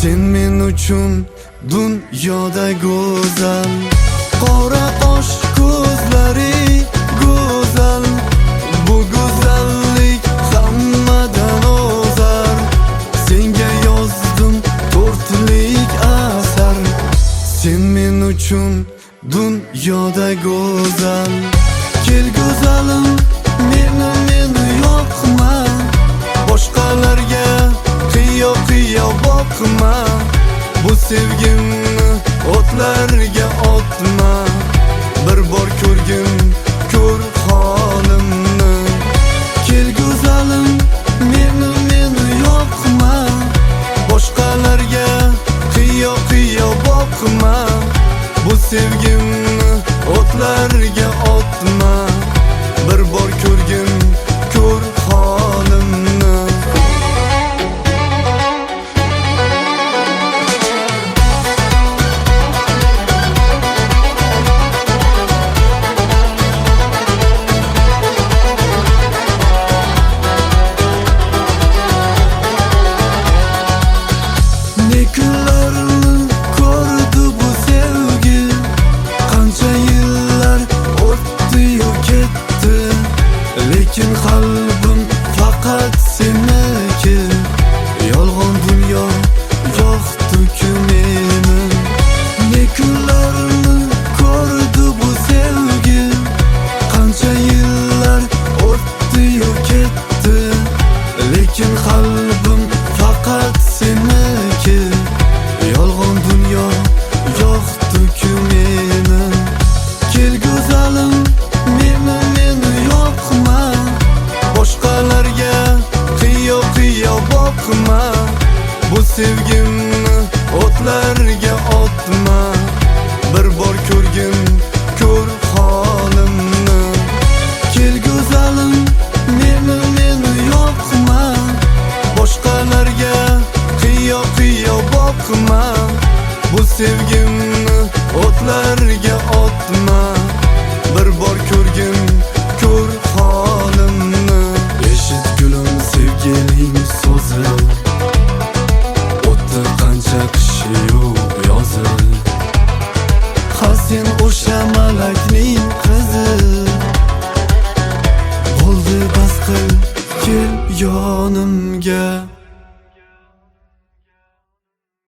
Sen men uchun dunyoda go'zal. Qora qosh ko'zlari go'zal, bu go'zallik hammadan o'zar. Senga yozdim to'rtlik asar. Sen men uchun dunyoda go'zal. Kel go'zalim, meni yoqma, boshqalarga qiyo boqma. Bu sevgimni o'tlarga otma. Bir bor ko'rgin, ko'r holimni. Kel go'zalim, meni yoqma, boshqalarga qiyo boqma. Bu sevgimni o'tlarga otma. Bir bor ko'rgin, ko'r holimni. Ne kunlarni ko'rdi bu sevgi, qancha yillar o'tdi-yu ketdi, lekin qalbim faqat seniki. Yolg'on dunyo yoqdi-ku meni. Ne kunlarni ko'rdi bu sevgi, qancha yillar o'tdi-yu ketdi, lekin qalbim faqat seniki. Yolg'on dunyo yoqdi-ku meni. Kel go'zalim, meni yoqma, boshqalarga qiyo boqma. Bu sevgimni o'tlarga otma. Bir bor ko'rgin, ko'r holimni. Kel go'zalim, meni yoqma, boshqalarga qiyo boqma. Bu sevgimni o'tlarga otma. Bir bor ko'rgin, ko'r holimni. Eshit gulim, sevgiling so'zi, o'tdi qancha qishi-yu yozi. Ha sen o'sha malakning qizi, bo'ldi bas qil, kel yonimga.